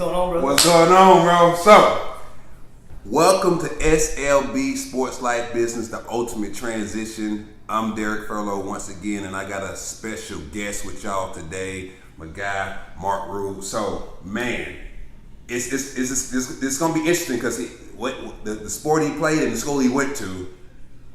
going on, bro? What's going on, bro? So, welcome to SLB Sports Life Business, the ultimate transition. I'm Derek Furlow once again, and I got a special guest with y'all today, my guy Mark Rood. So, man, it's gonna be interesting because the sport he played and the school he went to,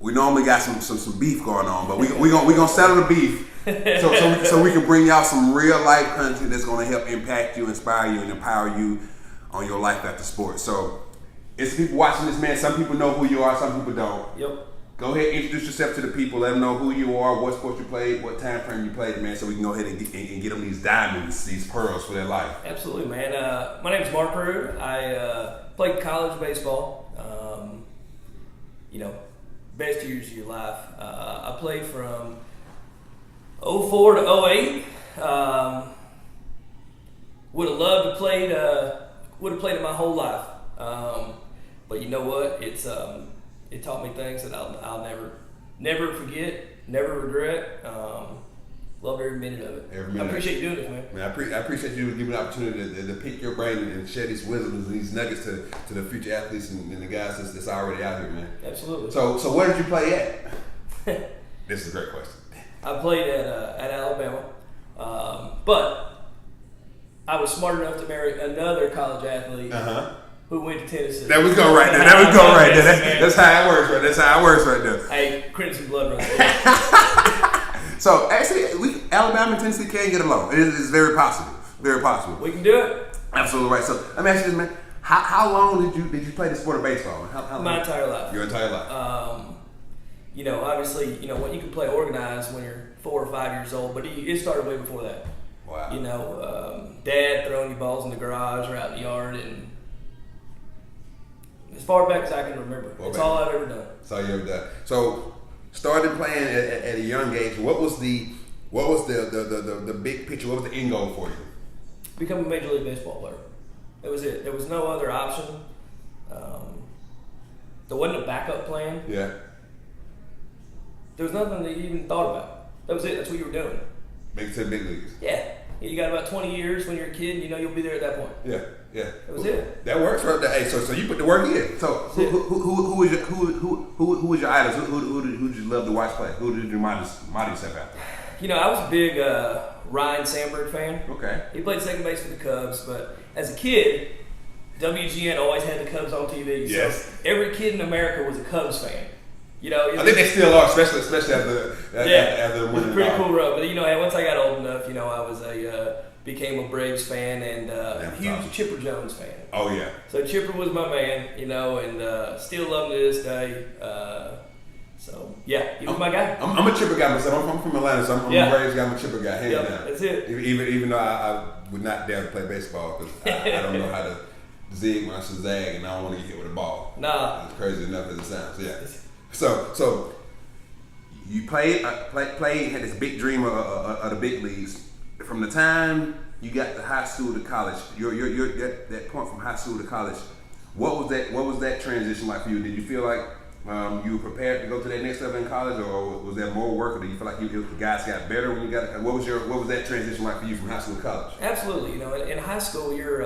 we normally got some beef going on, but we gonna settle the beef. So we can bring y'all some real life content that's gonna help impact you, inspire you, and empower you on your life after sports. So it's people watching this, man. Some people know who you are, some people don't. Yep. Go ahead, introduce yourself to the people. Let them know who you are, what sport you played, what time frame you played, man. So we can go ahead and get them these diamonds, these pearls for their life. Absolutely, man. My name is Mark Rood. I played college baseball. Best years of your life. I played from 04 to 08. Would have loved to played. Would have played it my whole life. But you know what? It taught me things that I'll never forget, never regret. Love every minute of it. I appreciate you doing this, man. I appreciate you giving me the opportunity to pick your brain and share these wisdoms and these nuggets to the future athletes and the guys that's already out here, man. Absolutely. So where did you play at? This is a great question. I played at Alabama, but I was smart enough to marry another college athlete who went to Tennessee. There we go right there. That's how it works right there. Hey, Crimson Blood runs there. So actually, Alabama and Tennessee can get along. It is very possible. Very possible. We can do it. Absolutely right. So let me ask you this, man. How long did you play the sport of baseball? How long? My entire life. Your entire life. Obviously, when you can play organized when you're 4 or 5 years old, but it started way before that. Wow. Dad throwing you balls in the garage or out in the yard, and as far back as I can remember, it's all I've ever done. That's all you ever done. So, started playing at a young age. What was the big picture? What was the end goal for you? Become a Major League Baseball player. That was it. There was no other option. There wasn't a backup plan. Yeah. There was nothing that you even thought about. That was it. That's what you were doing. Make it to the big leagues. Yeah. You got about 20 years when you're a kid, and you'll be there at that point. Yeah. That was it. That works right there. Hey, so you put the work in. So who was your idols? Who did you love to watch play? Who did you model yourself after? I was a big Ryan Sandberg fan. Okay. He played second base for the Cubs, but as a kid, WGN always had the Cubs on TV. Yes. So every kid in America was a Cubs fan. I think they still are, especially after it was a pretty cool road. But once I got old enough, I became a Braves fan and a huge Chipper Jones fan. Oh yeah. So Chipper was my man, and still love him to this day. He was my guy. I'm a Chipper guy myself. I'm from Atlanta, so I'm a Braves guy. I'm a Chipper guy, hands down. That's it. Even though I would not dare to play baseball because I don't know how to zig when I should zag, and I don't want to get hit with a ball. Nah. It's crazy enough as it sounds. Yeah. So you played, had this big dream of the big leagues. From the time you got to high school to college, that point from high school to college, what was that transition like for you? Did you feel like you were prepared to go to that next level in college, or was there more work, or did you feel like you guys got better when you got? What was that transition like for you from high school to college? Absolutely. In high school, you're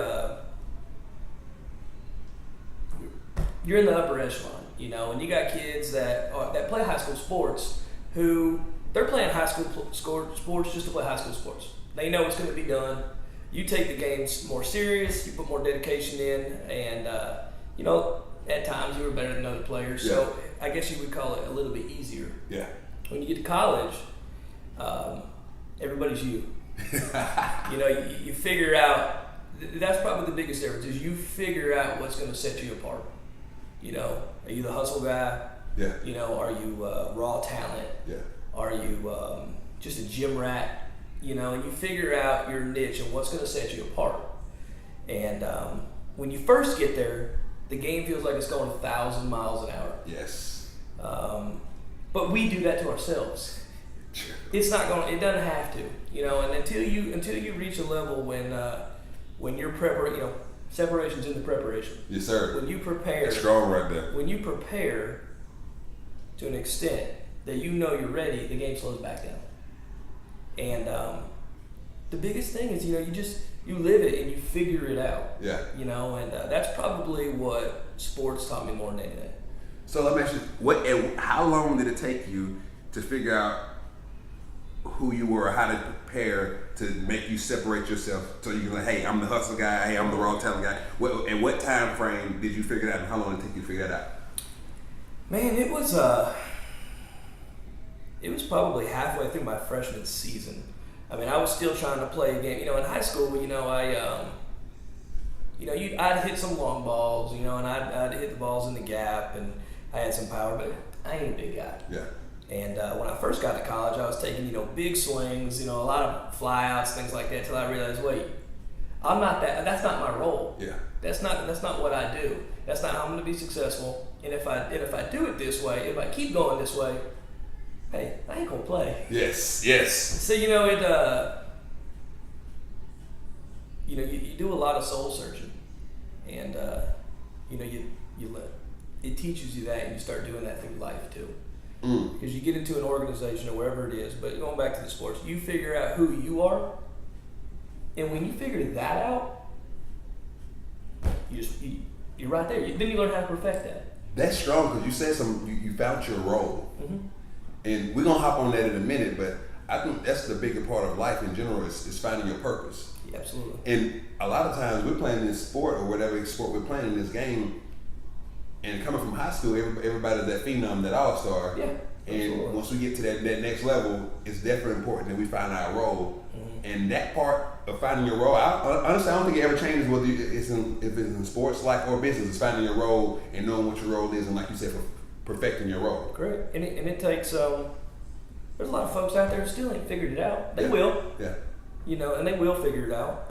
in the upper echelon. And you got kids that play high school sports who they're playing high school sports just to play high school sports. They know it's going to be done. You take the games more serious. You put more dedication in, and at times you were better than other players. Yeah. So I guess you would call it a little bit easier. Yeah. When you get to college, everybody's you. You figure out. That's probably the biggest difference is you figure out what's going to set you apart. Are you the hustle guy? Yeah. Are you raw talent? Yeah. Are you just a gym rat? And you figure out your niche and what's going to set you apart. And when you first get there, the game feels like it's going 1,000 miles an hour. Yes. But we do that to ourselves. Sure. It's not going. It doesn't have to. And until you reach a level when you're separation's in the preparation. Yes, sir. When you prepare, that's strong right there. When you prepare to an extent that you're ready, the game slows back down. And the biggest thing is, you live it and you figure it out. Yeah. You know, and that's probably what sports taught me more than anything. So let me ask you, how long did it take you to figure out who you were, how to prepare to make you separate yourself so you can like, hey, I'm the hustle guy, hey, I'm the raw talent guy? And what time frame did you figure it out, and how long did it take you to figure that out? Man, it was probably halfway through my freshman season. I mean, I was still trying to play a game. You know, in high school, you know, I'd hit some long balls, you know, and I'd hit the balls in the gap, and I had some power, but I ain't a big guy. Yeah. And when I first got to college, I was taking, you know, big swings, you know, a lot of flyouts, things like that, until I realized, wait, I'm not that. That's not my role. Yeah. That's not what I do. That's not how I'm going to be successful. And if I do it this way, if I keep going this way, hey, I ain't gonna play. Yes. Yes. So you know it. You do a lot of soul searching, and you know you let it teaches you that, and you start doing that through life too. Because you get into an organization or wherever it is, but going back to the sports, you figure out who you are, and when you figure that out, you're right there. Then you learn how to perfect that. That's strong because you said you found your role. Mm-hmm. And we're gonna hop on that in a minute, but I think that's the bigger part of life in general is finding your purpose. Yeah, absolutely. And a lot of times we're playing this sport or whatever sport we're playing in this game, and coming from high school, everybody's that phenom, that all-star. Yeah. And Absolutely. once we get to that next level, it's definitely important that we find our role. Mm-hmm. And that part of finding your role, honestly, I don't think it ever changes whether if it's in sports, life, or business. It's finding your role and knowing what your role is, and like you said, perfecting your role. Correct. And it takes there's a lot of folks out there who still ain't figured it out. They Yeah. will. Yeah. You know, and they will figure it out.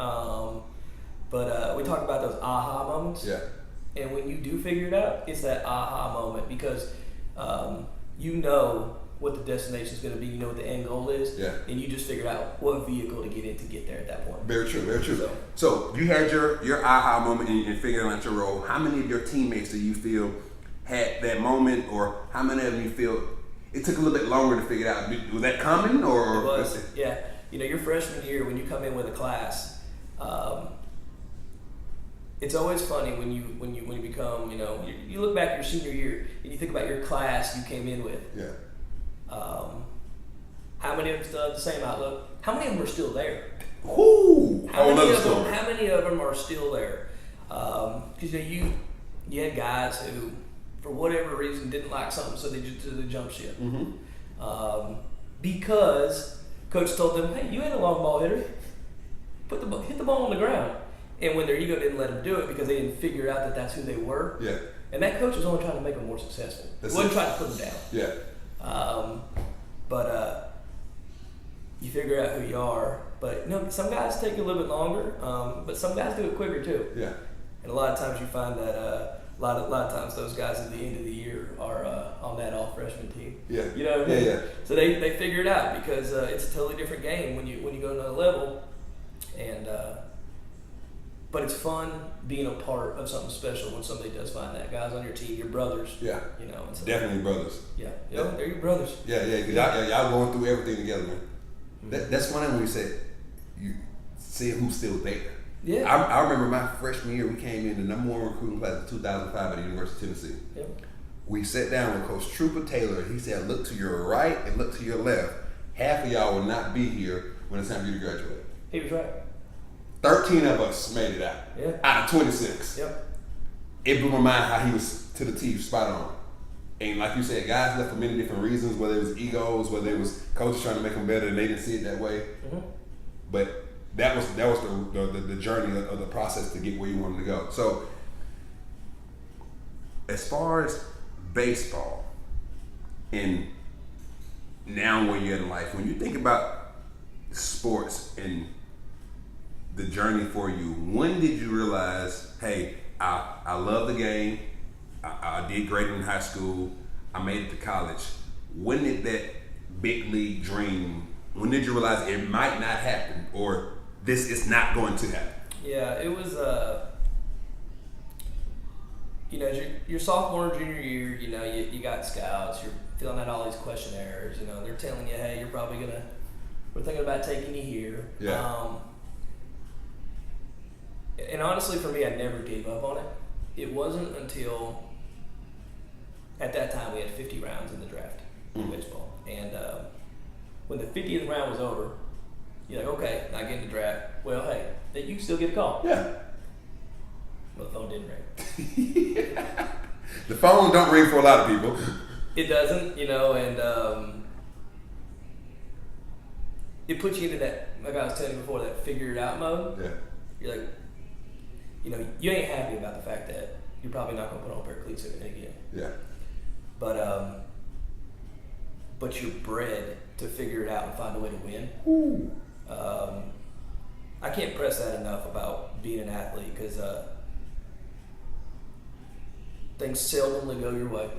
But we talk about those aha moments. Yeah. And when you do figure it out, it's that aha moment because you know what the destination is going to be. You know what the end goal is. Yeah. And you just figured out what vehicle to get in to get there at that point. Very true. Very true. So you had your aha moment and figuring out your role. How many of your teammates do you feel had that moment, or how many of you feel it took a little bit longer to figure it out? Was that common, or? It was. Yeah. You know, your freshman year when you come in with a class, it's always funny when you become, you know, you look back at your senior year and you think about your class you came in with. Yeah. How many of them still have the same outlook? How many of them are still there? Whoo! How many of them are still there? Because you had guys who, for whatever reason, didn't like something, so they just did the jump ship. Mm-hmm. Because coach told them, "Hey, you ain't a long ball hitter. Hit the ball on the ground." And when their ego didn't let them do it because they didn't figure out that that's who they were. Yeah. And that coach was only trying to make them more successful. He wasn't trying to put them down. Yeah. But you figure out who you are. But you know, some guys take a little bit longer, but some guys do it quicker too. Yeah. And a lot of times you find that a lot of times those guys at the end of the year are on that all freshman team. Yeah. You know what I mean? Yeah. So they figure it out because it's a totally different game when you go to another level, and but it's fun being a part of something special when somebody does find that. Guys on your team, your brothers. Yeah. You know. So, Definitely brothers. Yeah. Yeah. They're your brothers. Yeah. Because y'all going through everything together, man. Mm-hmm. That's one thing when you said you see who's still there. Yeah. I remember my freshman year, we came in the number one recruiting class of 2005 at the University of Tennessee. Yep. We sat down with Coach Trooper Taylor. He said, look to your right and look to your left. Half of y'all will not be here when it's time for you to graduate. He was right. 13 of us made it out. Yeah. Out of 26. Yep. It blew my mind how he was to the T, spot on. And like you said, guys left for many different reasons, whether it was egos, whether it was coaches trying to make them better and they didn't see it that way. Mm-hmm. But that was the journey of the process to get where you wanted to go. So as far as baseball and now where you're in life, when you think about sports and the journey for you, when did you realize, hey, I love the game, I did great in high school, I made it to college? When did that big league dream, when did you realize it might not happen or this is not going to happen? Yeah, it was, you know, your sophomore and junior year, you know, you got scouts, you're filling out all these questionnaires, you know, they're telling you, hey, we're thinking about taking you here. Yeah. and honestly for me, I never gave up on it. It wasn't until at that time we had 50 rounds in the draft in baseball, and when the 50th round was over, you're like, okay, I get in the draft. Well, hey, you can still get a call. Yeah. Well, the phone didn't ring. The phone don't ring for a lot of people. It doesn't, and it puts you into that, like I was telling you before, that figure it out mode. Yeah. You're like, you ain't happy about the fact that you're probably not going to put on a pair of cleats again. Yeah. But you're bred to figure it out and find a way to win. Ooh. I can't press that enough about being an athlete because things seldomly go your way.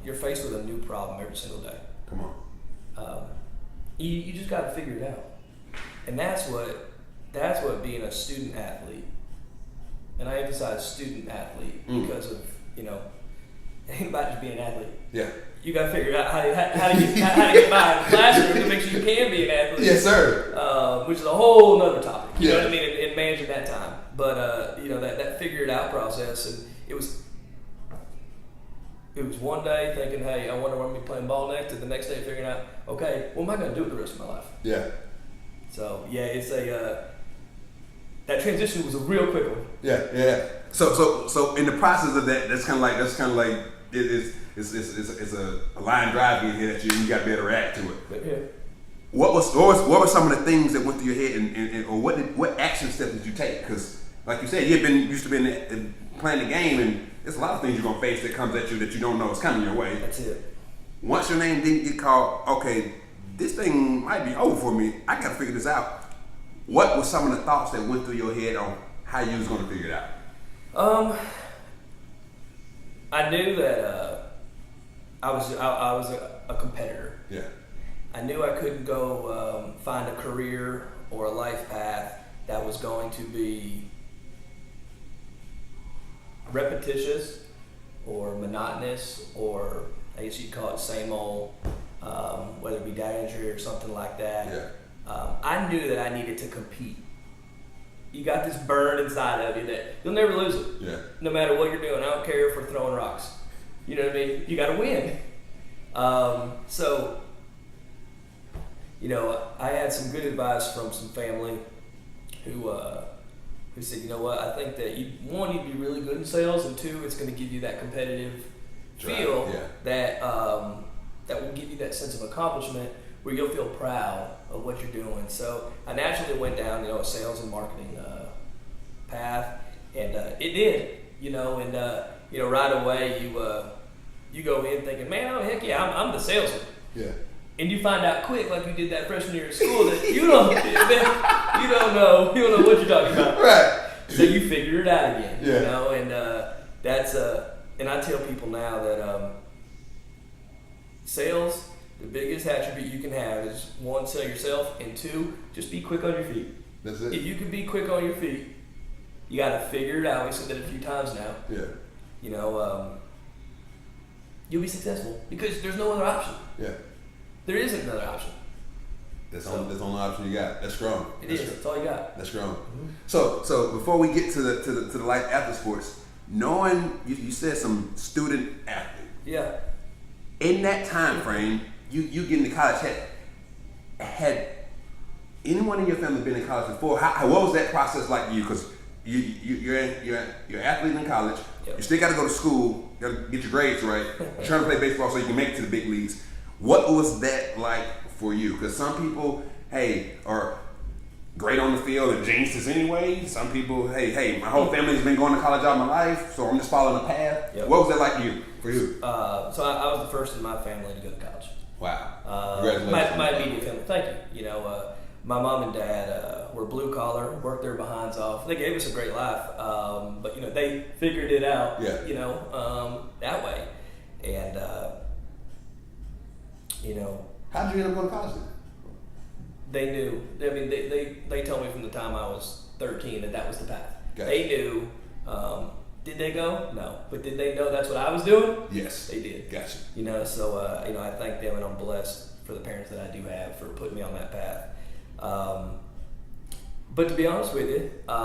You're faced with a new problem every single day. Come on. You just got to figure it out, and that's what being a student athlete, and I emphasize student athlete because of it ain't about just being an athlete. Yeah. You got to figure out how to get by in the classroom to make sure you can be an athlete. Yes, sir. Which is a whole nother topic. You know what I Yeah. mean? In managing that time, but that figure it out process, and it was one day thinking, hey, I wonder when I'm gonna be playing ball next, and the next day figuring out, okay, what am I gonna do with the rest of my life? Yeah. So yeah, it's that transition was a real quick one. Yeah. So in the process of that, that's kind of like it's a line drive in here that you got to be able to react to it. But yeah. What were some of the things that went through your head, and or what action steps did you take? Because like you said, used to be playing the game, and there's a lot of things you're gonna face that comes at you that you don't know is coming your way. That's it. Once your name didn't get called, okay, this thing might be over for me. I gotta figure this out. What were some of the thoughts that went through your head on how you was gonna figure it out? I knew that I was a competitor. Yeah. I knew I couldn't go find a career or a life path that was going to be repetitious or monotonous, or I guess you'd call it same old, whether it be data entry or something like that. Yeah. I knew that I needed to compete. You got this burn inside of you that you'll never lose it. Yeah. No matter what you're doing. I don't care if we're throwing rocks. You know what I mean? You got to win. So, I had some good advice from some family who said, you know what, I think that you'd be really good in sales, and two, it's going to give you that competitive feel that will give you that sense of accomplishment where you'll feel proud of what you're doing. So I naturally went down, a sales and marketing path, and it did, and right away you go in thinking, man, oh heck yeah, I'm the salesman. Yeah. And you find out quick, like you did that freshman year of school, that you don't know what you're talking about. Right. So you figure it out again, Yeah. and that's and I tell people now that sales, the biggest attribute you can have is one, sell yourself, and two, just be quick on your feet. That's it. If you can be quick on your feet, you got to figure it out. We said that a few times now. Yeah. You'll be successful because there's no other option. Yeah. There isn't another option. That's the only option you got. That's strong. That's all you got. That's strong. Mm-hmm. So before we get to the life after sports, knowing you said some student athlete. Yeah. In that time frame, you getting to college, had anyone in your family been in college before? What was that process like for you? Because you're an athlete in college. Yep. You still got to go to school. You got to get your grades right. You're trying to play baseball so you can make it to the big leagues. What was that like for you? Because some people, are great on the field and geniuses anyway. Some people, my whole family's been going to college all my life, so I'm just following a path. Yep. What was that like for you? So I was the first in my family to go to college. Wow. Congratulations. My immediate family. Thank you. My mom and dad were blue collar, worked their behinds off. They gave us a great life, but they figured it out. That way, and How did you end up going to college then? They knew. I mean, they told me from the time I was 13 that was the path. Gotcha. They knew. Did they go? No. But did they know that's what I was doing? Yes. They did. Gotcha. So I thank them, and I'm blessed for the parents that I do have for putting me on that path. But to be honest with you,